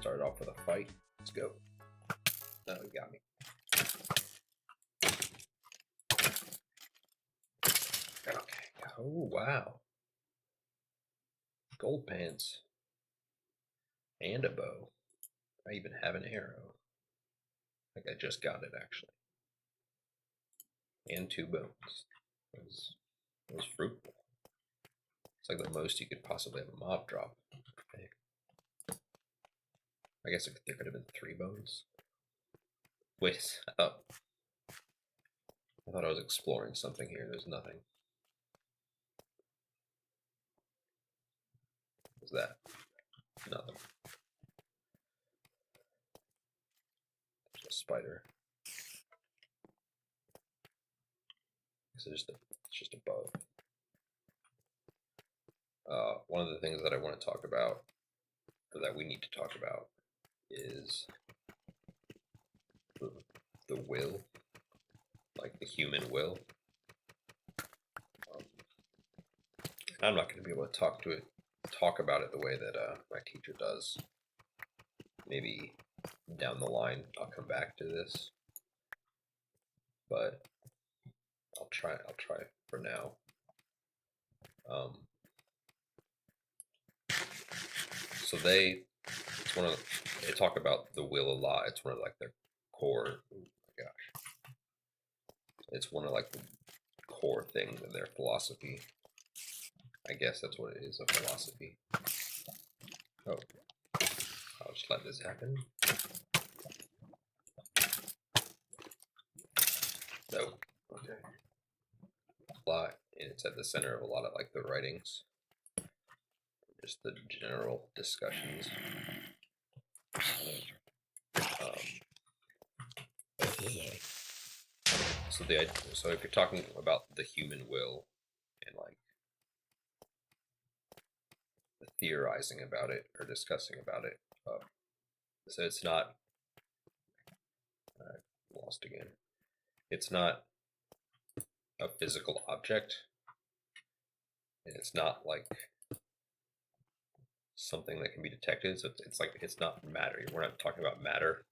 Start off with a fight. Let's go. Oh, you got me. Okay. Oh, wow. Gold pants. And a bow. I even have an arrow. I think I just got it, actually. And 2 bones. It was fruitful. It's like the most you could possibly have a mob drop. Okay. I guess there could have been 3 bones. Wait, I thought I was exploring something here. There's nothing. What's that? Nothing. There's a spider. It's just a bug. One of the things that I want to talk about, or that we need to talk about, is the will, like the human will. I'm not going to be able to talk about it the way that my teacher does. Maybe down the line I'll come back to this, but I'll try for now. So they talk about the will a lot. It's one of like their core. Oh my gosh, it's one of like the core things of their philosophy. I guess that's what it is, a philosophy. Oh, I'll just let this happen. No, okay. A lot, and it's at the center of a lot of like the writings, just the general discussions. So if you're talking about the human will and like theorizing about it or discussing about it, so it's not lost again. It's not a physical object, and it's not like something that can be detected. So it's like it's not matter. We're not talking about matter.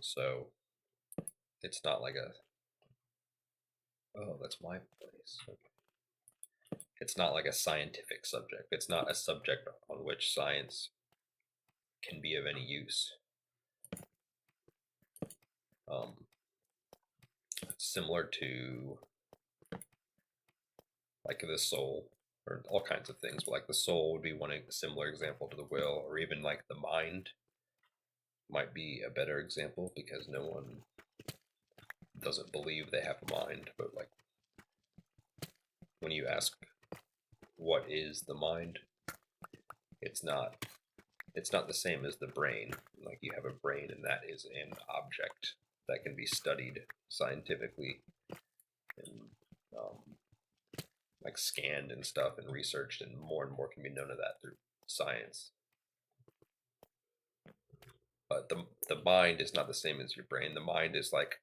So it's not like a, oh, that's my place. Okay. It's not like a scientific subject. It's not a subject on which science can be of any use. Similar to like the soul or all kinds of things, but like the soul would be one similar example to the will, or even like the mind might be a better example because no one doesn't believe they have a mind. But like when you ask what is the mind, it's not the same as the brain. Like you have a brain and that is an object that can be studied scientifically and like scanned and stuff and researched, and more can be known of that through science. But the mind is not the same as your brain. The mind is like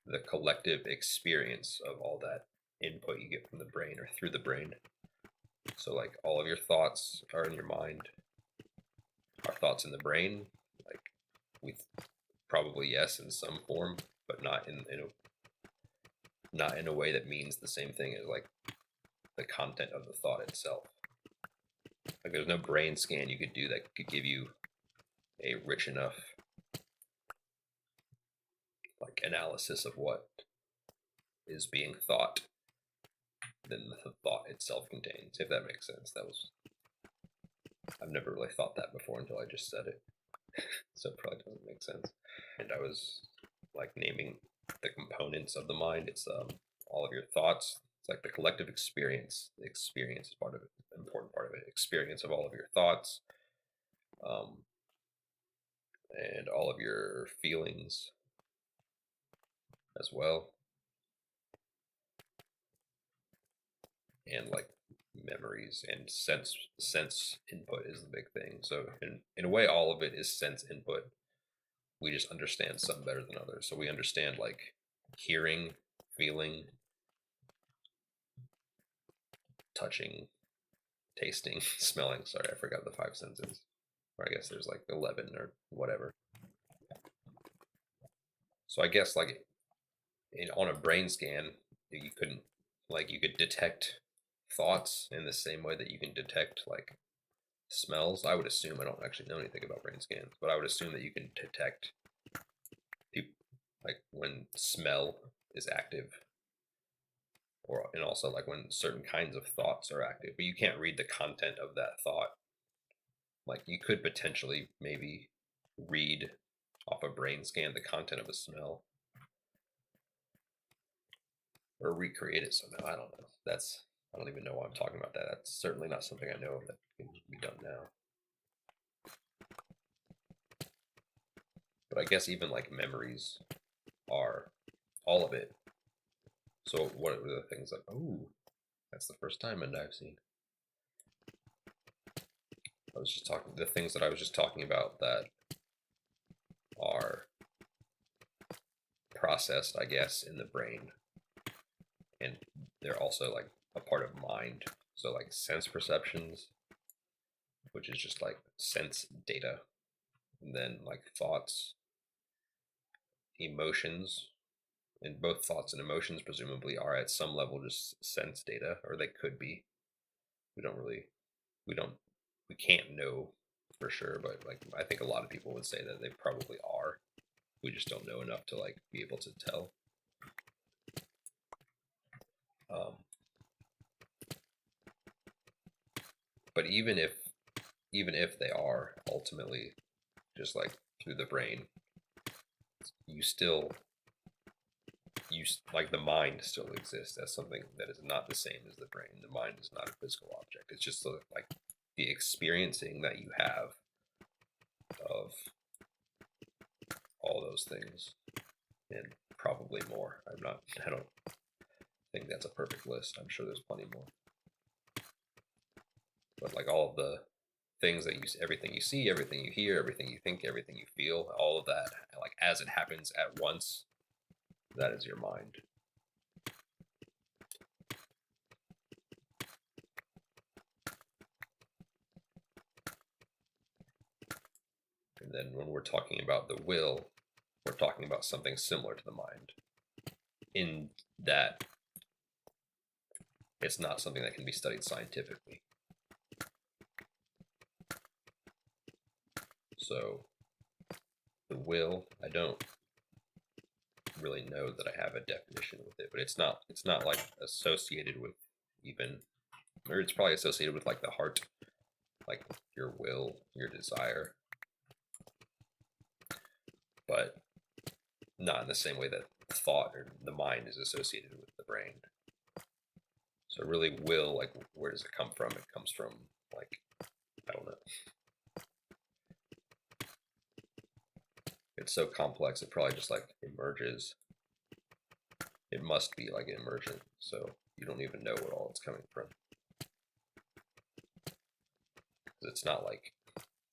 the collective experience of all that input you get from the brain or through the brain. So like all of your thoughts are in your mind. Are thoughts in the brain? Like we probably yes in some form, but not in a way that means the same thing as like the content of the thought itself. Like there's no brain scan you could do that could give you a rich enough like analysis of what is being thought than the thought itself contains, if that makes sense. I've never really thought that before until I just said it. So it probably doesn't make sense. And I was like naming the components of the mind. It's all of your thoughts. It's like the collective experience. The experience is part of it, an important part of it. Experience of all of your thoughts, and all of your feelings as well, and like memories and sense input is the big thing. So in a way, all of it is sense input. We just understand some better than others. So we understand like hearing, feeling, touching, tasting, smelling. Sorry, I forgot the 5 senses. Or I guess there's like 11 or whatever. So I guess like on a brain scan, you couldn't, like, you could detect thoughts in the same way that you can detect like smells. I would assume, I don't actually know anything about brain scans, but I would assume that you can detect like when smell is active, and also like when certain kinds of thoughts are active, but you can't read the content of that thought. Like you could potentially maybe read off a brain scan the content of a smell or recreate it somehow. I don't know. I don't even know why I'm talking about that. That's certainly not something I know that can be done now. But I guess even like memories are all of it. So what are the things like, oh, that's the first diamond I've seen. I was just talking, the things that I was just talking about that are processed, I guess, in the brain. And they're also like a part of mind. So like sense perceptions, which is just like sense data. And then like thoughts, emotions, and both thoughts and emotions presumably are at some level just sense data, or they could be. We don't really, we don't, we can't know for sure, but like I think a lot of people would say that they probably are. We just don't know enough to like be able to tell. Um, but even if they are ultimately just like through the brain, you still like the mind still exists as something that is not the same as the brain. The mind is not a physical object. It's just like the experiencing that you have of all those things and probably more. I don't think that's a perfect list. I'm sure there's plenty more. But like all of the things that everything you see, everything you hear, everything you think, everything you feel, all of that, like as it happens at once, that is your mind. And then when we're talking about the will, we're talking about something similar to the mind, in that it's not something that can be studied scientifically. So the will, I don't really know that I have a definition with it, but it's not like associated with even, or it's probably associated with like the heart, like your will, your desire, but not in the same way that thought or the mind is associated with the brain. So really will, like where does it come from? It comes from like, I don't know. It's so complex, it probably just like emerges. It must be like emergent, so you don't even know what all it's coming from. It's not like,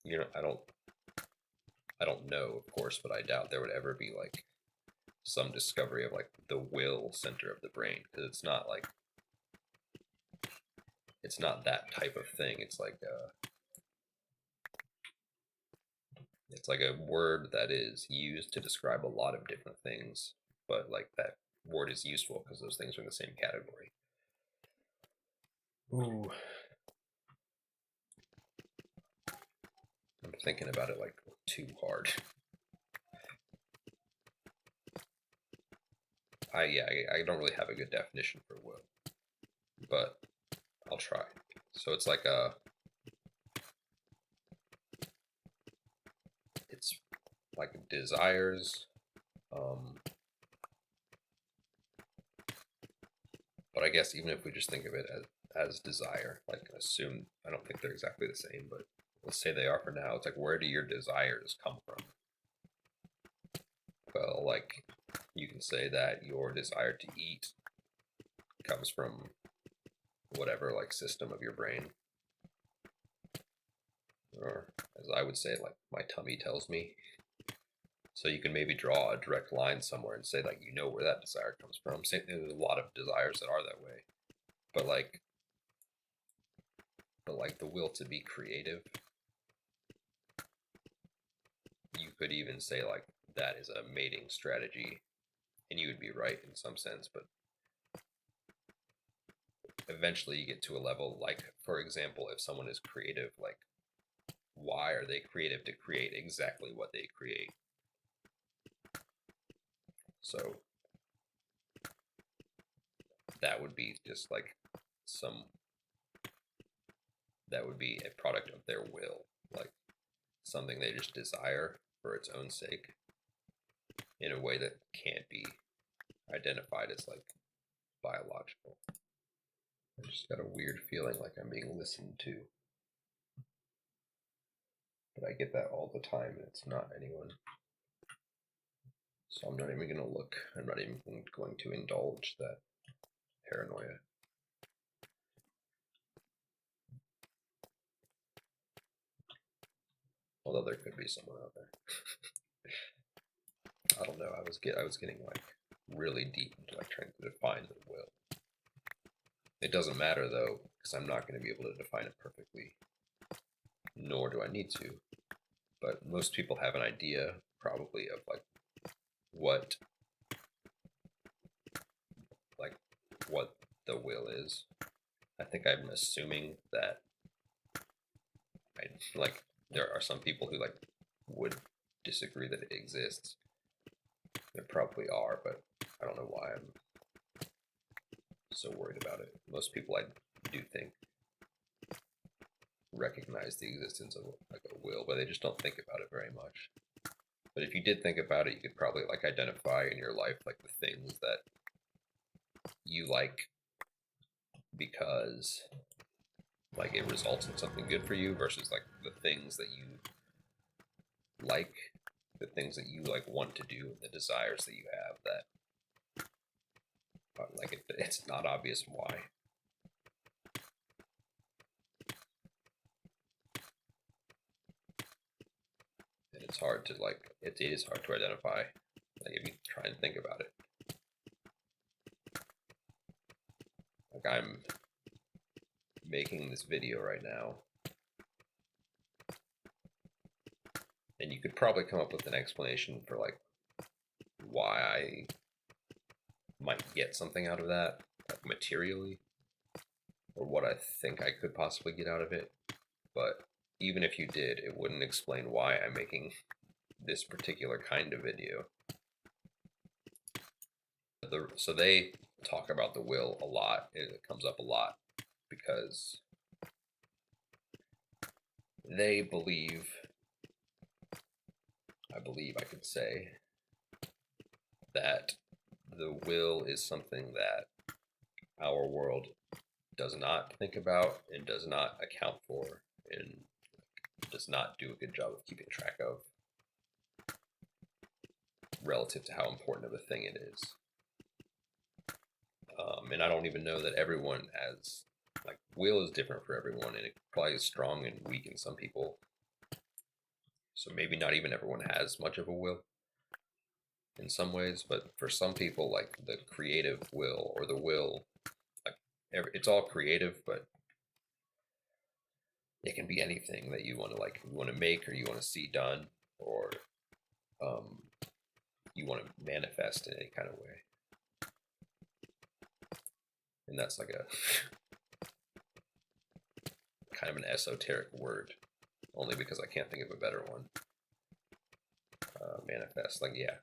you know, I don't know, of course, but I doubt there would ever be like some discovery of like the will center of the brain, because it's not that type of thing. It's like a word that is used to describe a lot of different things, but like that word is useful because those things are in the same category. Ooh. I'm thinking about it like too hard. I don't really have a good definition for will, but I'll try. So it's like it's like desires, but I guess even if we just think of it as desire, like assume, I don't think they're exactly the same, but let's say they are for now. It's like, where do your desires come from? Well, like you can say that your desire to eat comes from whatever like system of your brain, or as I would say, like my tummy tells me. So you can maybe draw a direct line somewhere and say like, you know where that desire comes from. There's a lot of desires that are that way, but like But like the will to be creative, you could even say like that is a mating strategy, and you would be right in some sense, but eventually you get to a level like, for example, if someone is creative, like why are they creative to create exactly what they create? So that would be just like some, that would be a product of their will, like something they just desire for its own sake in a way that can't be identified as like biological. I just got a weird feeling like I'm being listened to. But I get that all the time, and it's not anyone. So I'm not even going to look. I'm not even going to indulge that paranoia. Although there could be someone out there. I don't know. I was getting like really deep into like trying to define the will. It doesn't matter though, because I'm not going to be able to define it perfectly, nor do I need to. But most people have an idea, probably, of like what the will is. I think I'm assuming that like there are some people who like would disagree that it exists. There probably are, but I don't know why I'm so worried about it. Most people I do think recognize the existence of like a will, but they just don't think about it very much. But if you did think about it, you could probably like identify in your life like the things that you like because like it results in something good for you versus like the things that you like, the things that you like want to do, and the desires that you have that like it's not obvious why. And it's hard to like it is hard to identify like if you try and think about it. Like I'm making this video right now, and you could probably come up with an explanation for like why I might get something out of that, like materially, or what I think I could possibly get out of it. But even if you did, it wouldn't explain why I'm making this particular kind of video. So they talk about the will a lot. It comes up a lot because they believe, I could say, that the will is something that our world does not think about and does not account for and does not do a good job of keeping track of relative to how important of a thing it is. And I don't even know that everyone has, like, will is different for everyone, and it probably is strong and weak in some people. So maybe not even everyone has much of a will in some ways, but for some people, like the creative will or the will, like it's all creative, but it can be anything that you want to make or you want to see done, or you want to manifest in any kind of way. And that's like a kind of an esoteric word, only because I can't think of a better one. Manifest, like, yeah,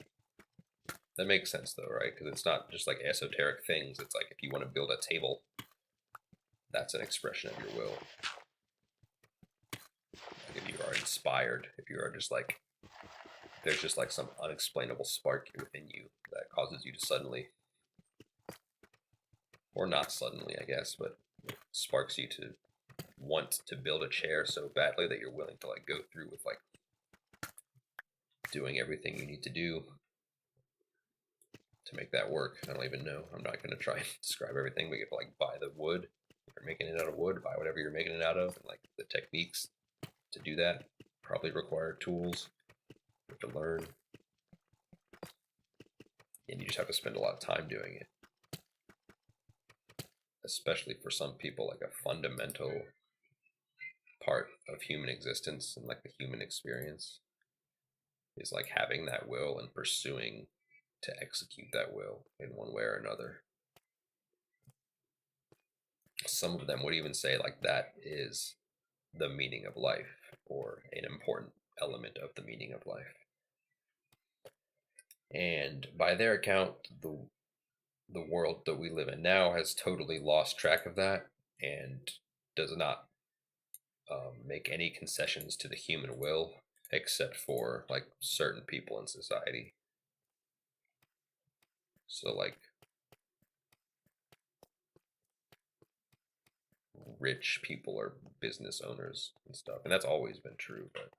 that makes sense though, right? Because it's not just like esoteric things. It's like if you want to build a table, that's an expression of your will. Like if you are inspired, if you are just like, there's just like some unexplainable spark within you that causes you to suddenly, or not suddenly, I guess, but sparks you to want to build a chair so badly that you're willing to like go through with like doing everything you need to do to make that work. I don't even know. I'm not going to try and describe everything, but you have to like buy the wood. If you're making it out of wood, buy whatever you're making it out of, and like the techniques to do that probably require tools to learn, and you just have to spend a lot of time doing it. Especially for some people, like a fundamental part of human existence and like the human experience is like having that will and pursuing to execute that will in one way or another. Some of them would even say like that is the meaning of life or an important element of the meaning of life. And by their account, the world that we live in now has totally lost track of that and does not make any concessions to the human will except for like certain people in society. So like rich people or business owners and stuff, and that's always been true. But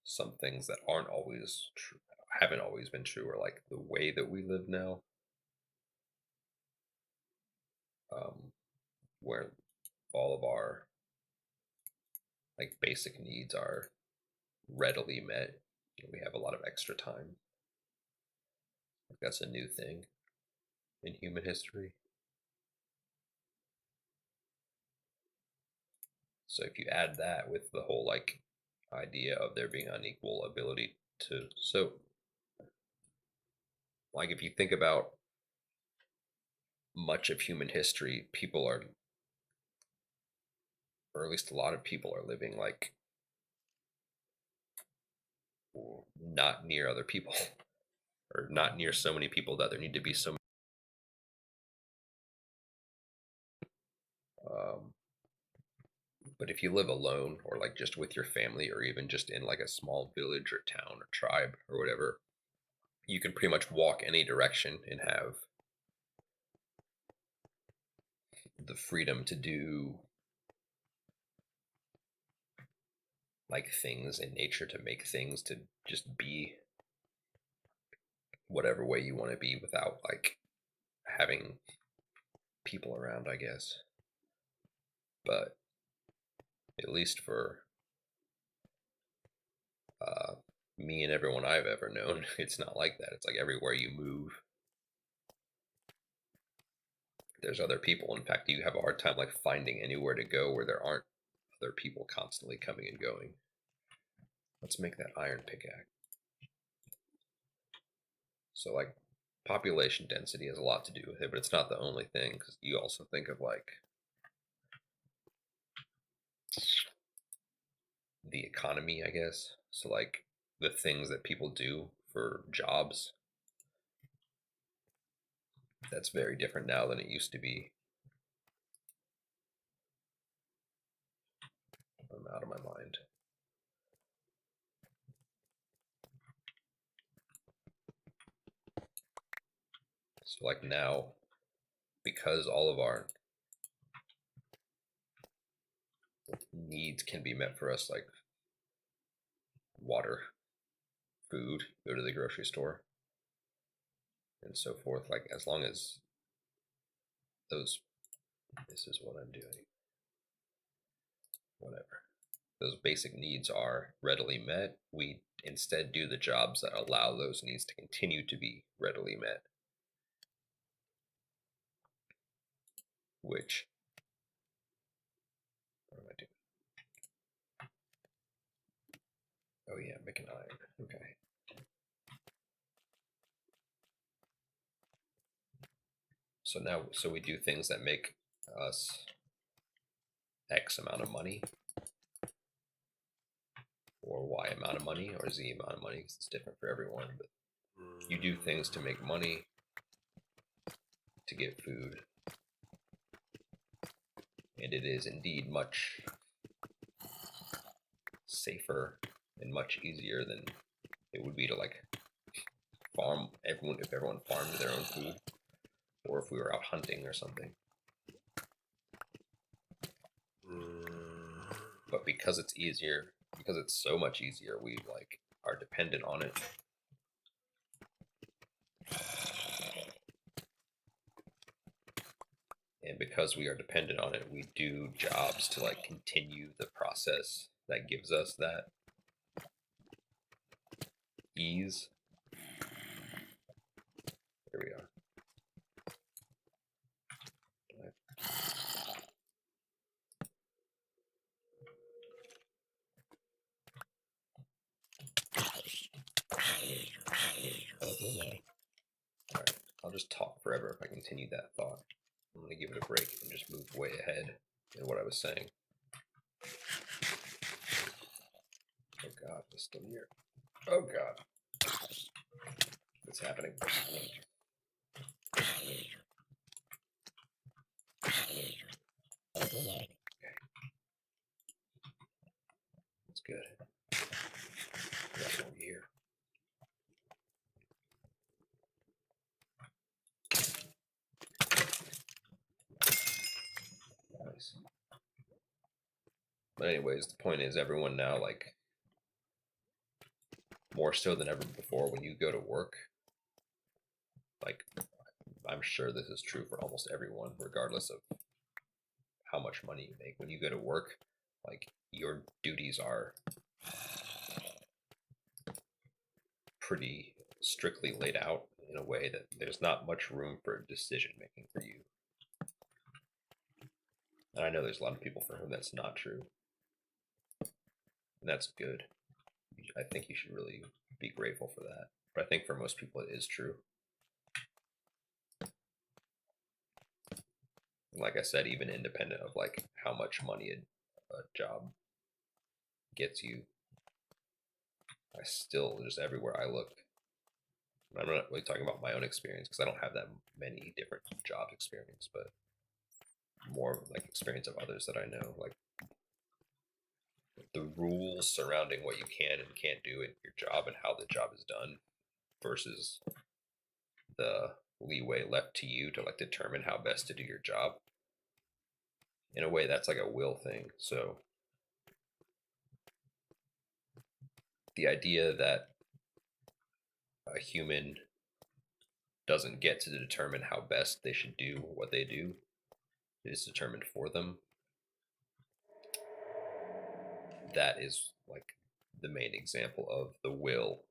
some things that aren't always true, haven't always been true, are like the way that we live now, where all of our like basic needs are readily met. We have a lot of extra time. That's a new thing in human history. So if you add that with the whole like idea of there being unequal ability to, so like if you think about much of human history, people are, or at least a lot of people are living like not near other people or not near so many people that there need to be so many. But if you live alone or like just with your family or even just in like a small village or town or tribe or whatever, you can pretty much walk any direction and have the freedom to do like things in nature, to make things, to just be whatever way you want to be without like having people around, I guess. But at least for uh, me and everyone I've ever known, it's not like that. It's like everywhere you move, there's other people. In fact, you have a hard time like finding anywhere to go where there aren't other people constantly coming and going. Let's make that iron pickaxe. So like population density has a lot to do with it, but it's not the only thing, because you also think of like the economy, I guess. So like the things that people do for jobs, that's very different now than it used to be. I'm out of my mind. So like now, because all of our needs can be met for us, like water, food, go to the grocery store, and so forth, like as long as those, this is what I'm doing, whatever, those basic needs are readily met, we instead do the jobs that allow those needs to continue to be readily met, which, what am I doing? Oh yeah, make an iron. Okay. So now, so we do things that make us X amount of money, or Y amount of money, or Z amount of money. It's different for everyone, but you do things to make money, to get food, and it is indeed much safer and much easier than it would be to like farm everyone, if everyone farmed their own food, or if we were out hunting or something. But because it's easier, because it's so much easier, we like are dependent on it. And because we are dependent on it, we do jobs to like continue the process that gives us that ease. Here we are. I'll just talk forever if I continue that thought. I'm going to give it a break and just move way ahead in what I was saying. Oh God, it's still here. Oh God. What's happening? Okay. That's good. That's over here. Nice. But anyways, the point is everyone now, like, more so than ever before, when you go to work, like, I'm sure this is true for almost everyone, regardless of how much money you make. When you go to work, like, your duties are pretty strictly laid out in a way that there's not much room for decision making for you. And I know there's a lot of people for whom that's not true. And that's good. I think you should really be grateful for that. But I think for most people it is true. Like I said, even independent of like how much money a job gets you, I still, just everywhere I look, I'm not really talking about my own experience because I don't have that many different job experience, but more like experience of others that I know, like the rules surrounding what you can and can't do in your job and how the job is done versus the leeway left to you to like determine how best to do your job. In a way, that's like a will thing. So the idea that a human doesn't get to determine how best they should do what they do, it is determined for them. That is like the main example of the will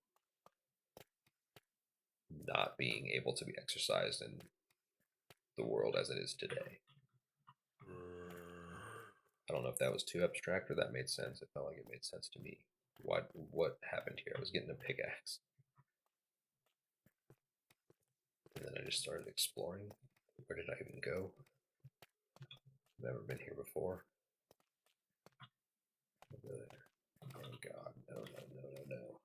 not being able to be exercised in the world as it is today. I don't know if that was too abstract or that made sense. It felt like it made sense to me. What happened here? I was getting a pickaxe. And then I just started exploring. Where did I even go? Never been here before. Oh God, no.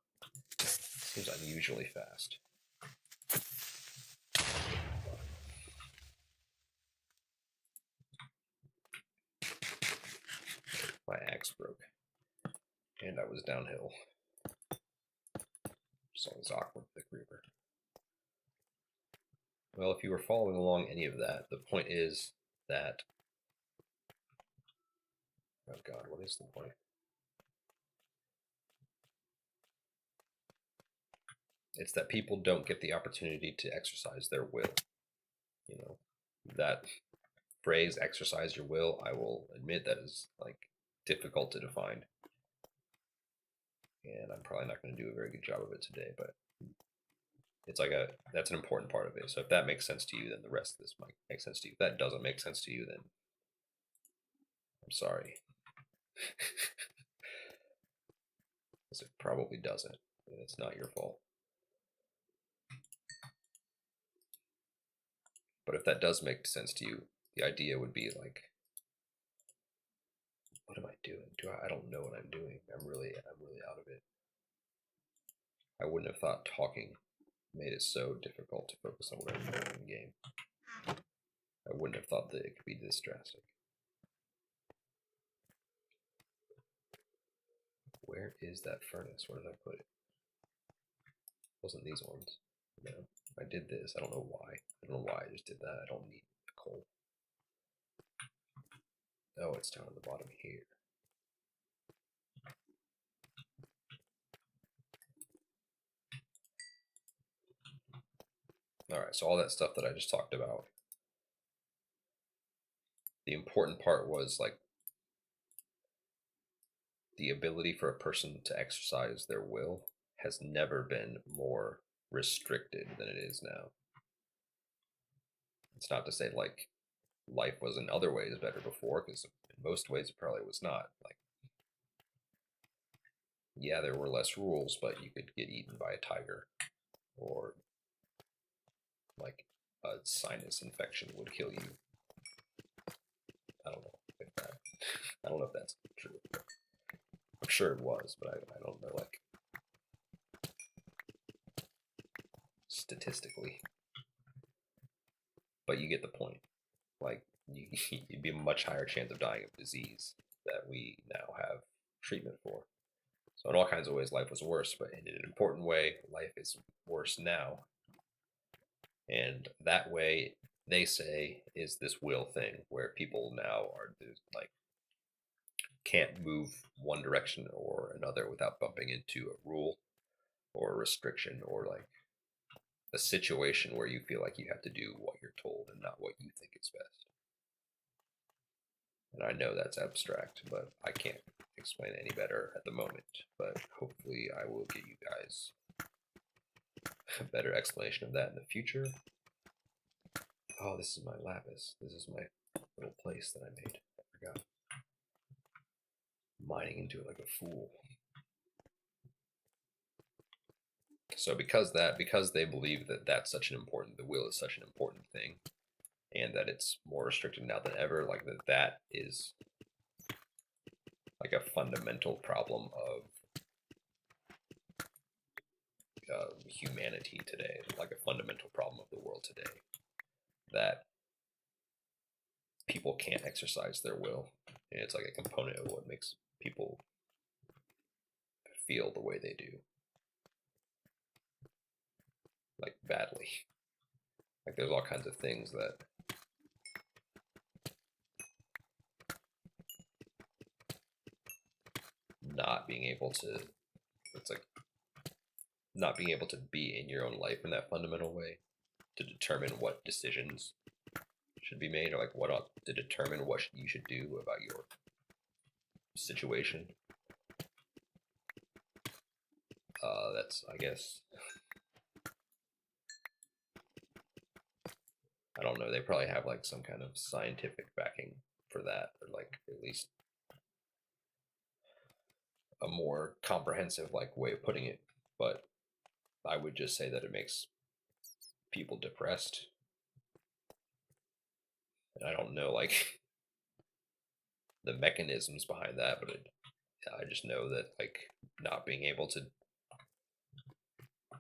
Seems unusually fast. My axe broke. And I was downhill. Just always awkward with the creeper. Well, if you were following along any of that, the point is that... Oh God, what is the point? It's that people don't get the opportunity to exercise their will. You know, that phrase, exercise your will, I will admit that is like difficult to define. And I'm probably not going to do a very good job of it today, but it's like that's an important part of it. So if that makes sense to you, then the rest of this might make sense to you. If that doesn't make sense to you, then I'm sorry. Because it probably doesn't, and it's not your fault. But if that does make sense to you, the idea would be like, what am I doing? I don't know what I'm doing. I'm really out of it. I wouldn't have thought talking made it so difficult to focus on what I'm doing in the game. I wouldn't have thought that it could be this drastic. Where is that furnace? Where did I put it? It wasn't these ones. No, I did this. I don't know why. I don't know why I just did that. I don't need the coal. Oh, it's down at the bottom here. All right, so all that stuff that I just talked about, the important part was like the ability for a person to exercise their will has never been more restricted than it is now. It's not to say like life was in other ways better before, because in most ways it probably was not. Like, yeah, there were less rules, but you could get eaten by a tiger, or like a sinus infection would kill you. I don't know if that. I don't know if that's true. I'm sure it was, but I don't know, like, statistically. But you get the point. Like, you'd be a much higher chance of dying of disease that we now have treatment for. So in all kinds of ways, life was worse, but in an important way, life is worse now. And that way, they say, is this will thing where people now are like can't move one direction or another without bumping into a rule or a restriction or like a situation where you feel like you have to do what you're told and not what you think is best. And I know that's abstract, but I can't explain it any better at the moment. But hopefully I will give you guys a better explanation of that in the future. Oh, this is my lapis. This is my little place that I made. I forgot. Mining into it like a fool. So because they believe that that's such an important, the will is such an important thing, and that it's more restricted now than ever, like that is like a fundamental problem of humanity today, like a fundamental problem of the world today, that people can't exercise their will, and it's like a component of what makes people feel the way they do, like badly. Like there's all kinds of things that not being able to, it's like not being able to be in your own life in that fundamental way to determine what decisions should be made, or like what to determine what you should do about your situation. That's, I guess, I don't know. They probably have like some kind of scientific backing for that, or like at least a more comprehensive like way of putting it. But I would just say that it makes people depressed. And I don't know like the mechanisms behind that, but I just know that like not being able to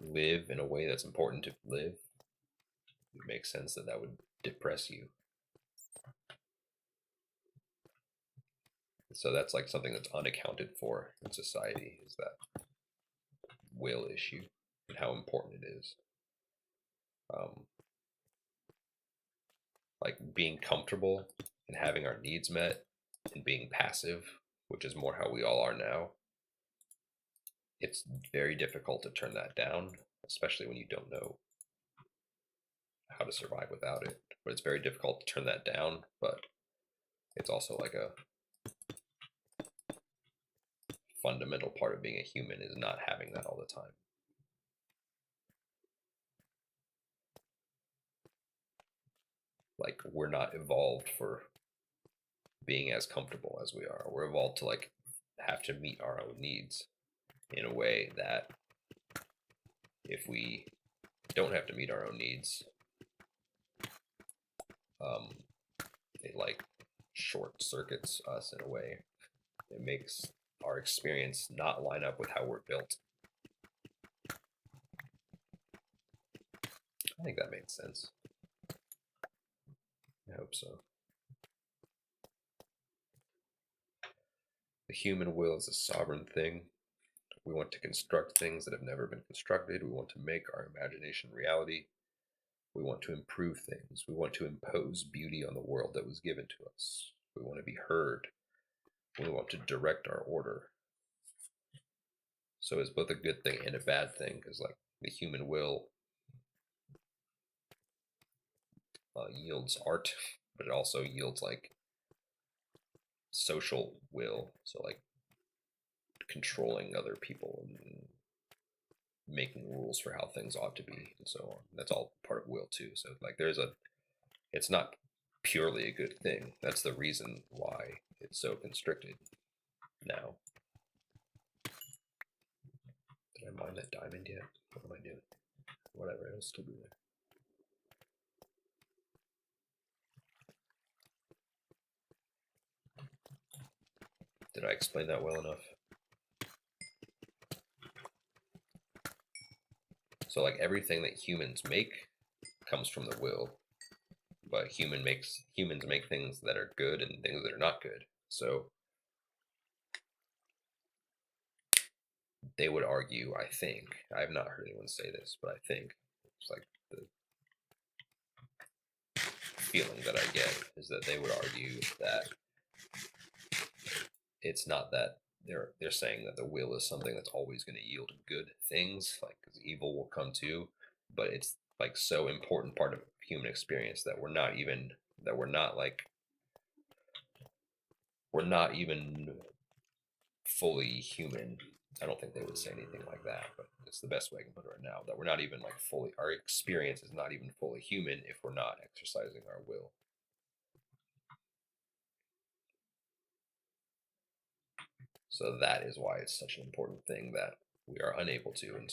live in a way that's important to live, it makes sense that that would depress you. So that's like something that's unaccounted for in society, is that will issue and how important it is. Like being comfortable and having our needs met and being passive, which is more how we all are now. It's very difficult to turn that down, especially when you don't know how to survive without it. But it's very difficult to turn that down, but it's also like a fundamental part of being a human is not having that all the time. Like we're not evolved for being as comfortable as we are. We're evolved to like have to meet our own needs in a way that if we don't have to meet our own needs, it like short circuits us in a way. It makes our experience not line up with how we're built. I think that made sense. I hope so. The human will is a sovereign thing. We want to construct things that have never been constructed. We want to make our imagination reality. We want to improve things. We want to impose beauty on the world that was given to us. We want to be heard. We want to direct our order. So it's both a good thing and a bad thing, because like the human will yields art, but it also yields like social will. So like controlling other people and making rules for how things ought to be and so on. That's all part of will too. So like it's not purely a good thing. That's the reason why it's so constricted now. Did I mine that diamond yet? What am I doing? Whatever, it'll still be there. Did I explain that well enough? So like everything that humans make comes from the will, but humans make things that are good and things that are not good. So they would argue, I think, I have not heard anyone say this, but I think it's like the feeling that I get is that they would argue that it's not that they're saying that the will is something that's always going to yield good things, like because evil will come too, but it's like so important part of human experience that we're not like we're not even fully human. I don't think they would say anything like that, but it's the best way I can put it right now. That we're not even like fully, our experience is not even fully human if we're not exercising our will. So that is why it's such an important thing that we are unable to in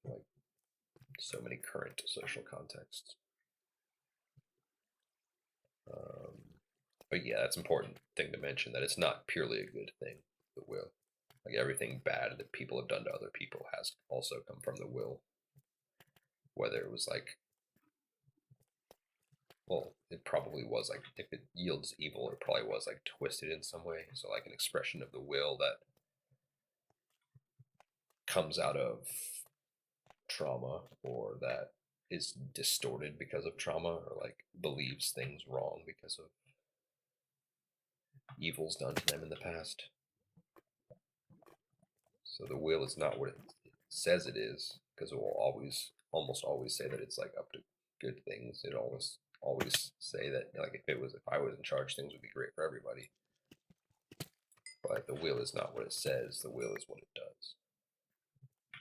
like so many current social contexts. Um, but yeah, that's an important thing to mention that it's not purely a good thing. The will, like everything bad that people have done to other people, has also come from the will. Whether it was like, well, it probably was like if it yields evil, it probably was like twisted in some way. So like an expression of the will that comes out of trauma or that is distorted because of trauma or like believes things wrong because of evils done to them in the past. So the will is not what it says it is because it will almost always say that it's like up to good things. It always say that like if I was in charge, things would be great for everybody. But the will is not what it says. The will is what it does.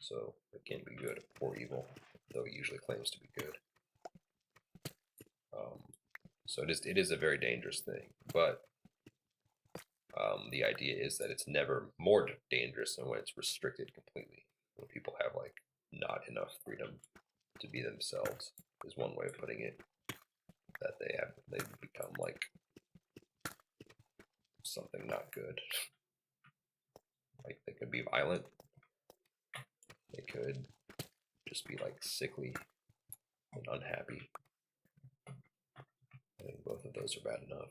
So it can be good or evil, though it usually claims to be good. So it is a very dangerous thing. But the idea is that it's never more dangerous than when it's restricted completely. When people have like not enough freedom to be themselves, is one way of putting it. That they become like something not good. Like they could be violent. They could just be like sickly and unhappy. I think both of those are bad enough.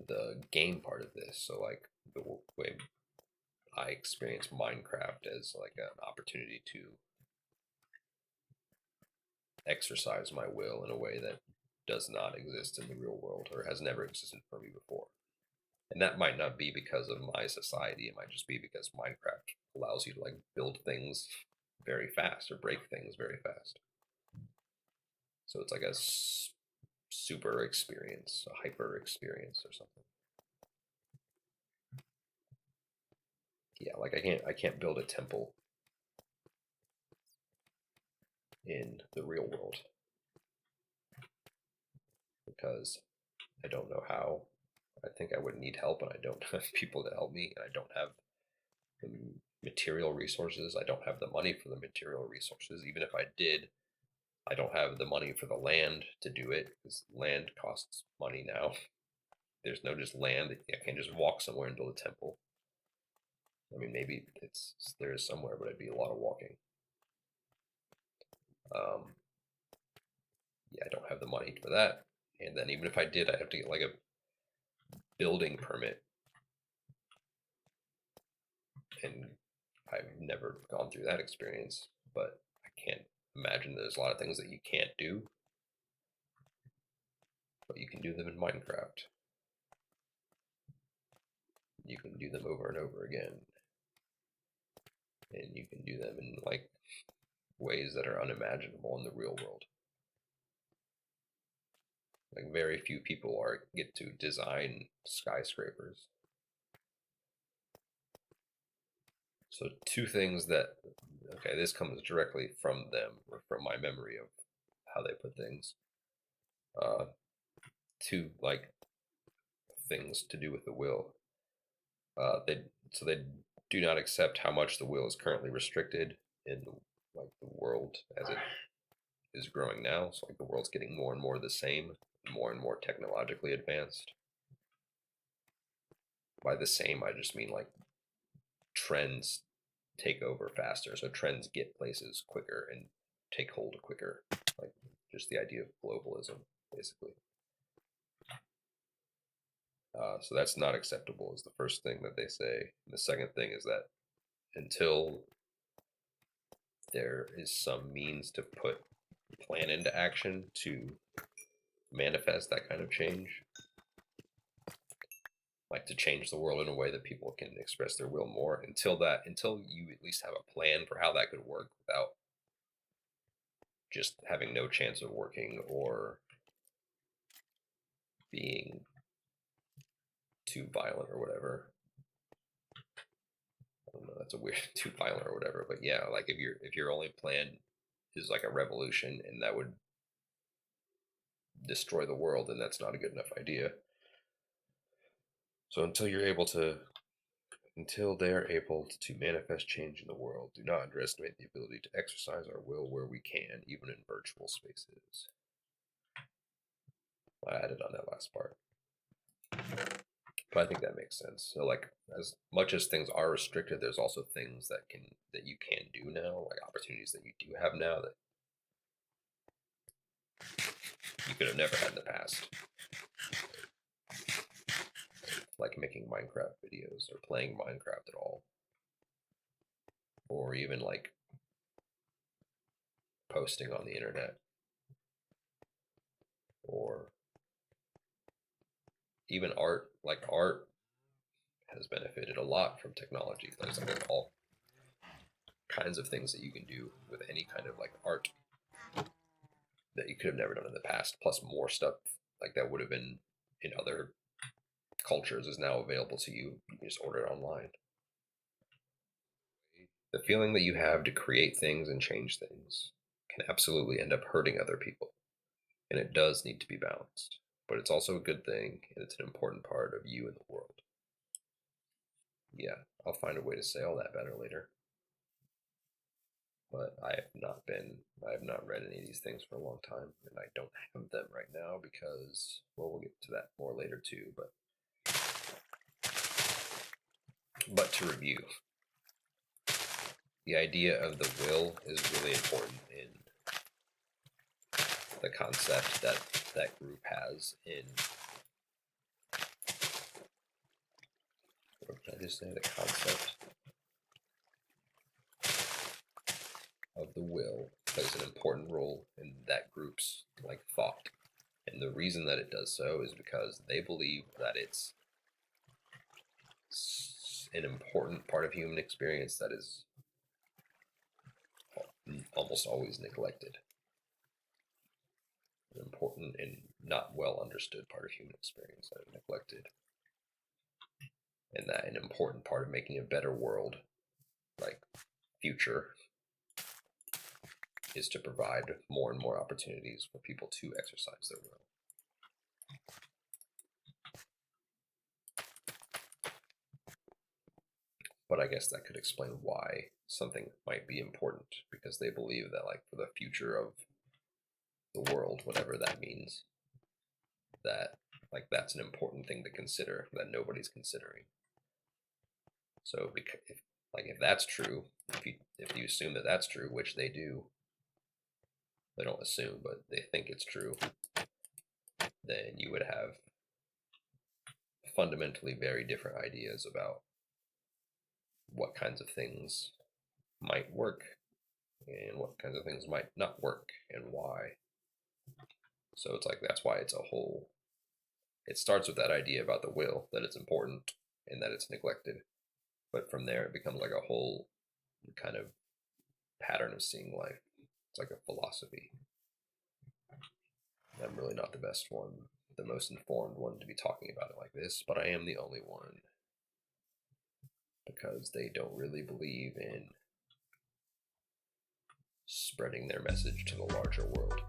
The game part of this, so like the way I experience Minecraft as like an opportunity to exercise my will in a way that does not exist in the real world or has never existed for me before. And that might not be because of my society. It might just be because Minecraft allows you to like build things very fast or break things very fast. So it's like a super experience, a hyper experience or something. Yeah, like I can't build a temple in the real world because I don't know how. I think I would need help, and I don't have people to help me, and I don't have the material resources. I don't have the money for the material resources. Even if I did, I don't have the money for the land to do it because land costs money now. There's no just land. I can't just walk somewhere and build a temple. I mean, maybe there is somewhere, but it'd be a lot of walking. Um, yeah, I don't have the money for that. And then even if I did, I'd have to get like a building permit. And I've never gone through that experience, but I can't imagine there's a lot of things that you can't do, but you can do them in Minecraft. You can do them over and over again. And you can do them in like ways that are unimaginable in the real world. Like very few people get to design skyscrapers. So two things that okay, this comes directly from them or from my memory of how they put things. Uh, two like things to do with the will. They do not accept how much the will is currently restricted in like the world as it is growing now. So like the world's getting more and more the same, more and more technologically advanced. by the same, I just mean like trends take over faster. So trends get places quicker and take hold quicker. Like just the idea of globalism, basically. So that's not acceptable is the first thing that they say. And the second thing is that until there is some means to put plan into action to manifest that kind of change, like to change the world in a way that people can express their will more, until you at least have a plan for how that could work without just having no chance of working or being too violent or whatever. I don't know, that's a weird too violent or whatever, but yeah, like if your only plan is like a revolution and that would destroy the world, then that's not a good enough idea. So until they are able to manifest change in the world, do not underestimate the ability to exercise our will where we can, even in virtual spaces. I added on that last part, but I think that makes sense. So like as much as things are restricted, there's also things that you can do now, like opportunities that you do have now that you could have never had in the past. Like making Minecraft videos or playing Minecraft at all. Or even like posting on the internet. Or even art, like art has benefited a lot from technology. There's like all kinds of things that you can do with any kind of like art that you could have never done in the past, plus more stuff like that would have been in other cultures is now available to you. You can just order it online. The feeling that you have to create things and change things can absolutely end up hurting other people, and it does need to be balanced. But it's also a good thing, and it's an important part of you and the world. Yeah, I'll find a way to say all that better later. But I have not read any of these things for a long time, and I don't have them right now because, well, we'll get to that more later too. But to review, the idea of the will is really important in the concept that that group has in, what did I just say? The concept of the will plays an important role in that group's like thought. And the reason that it does so is because they believe that it's an important part of human experience that is almost always neglected. An important and not well understood part of human experience that is neglected. And that an important part of making a better world, like future, is to provide more and more opportunities for people to exercise their will. But I guess that could explain why something might be important, because they believe that like for the future of the world, whatever that means, that like that's an important thing to consider that nobody's considering. So if that's true, if you assume that that's true, which they do, they don't assume, but they think it's true, then you would have fundamentally very different ideas about what kinds of things might work and what kinds of things might not work and why. So it's like that's why it's a whole. It starts with that idea about the will, that it's important and that it's neglected, but from there it becomes like a whole kind of pattern of seeing life. It's like a philosophy. I'm really not the best one, the most informed one to be talking about it like this, but I am the only one because they don't really believe in spreading their message to the larger world.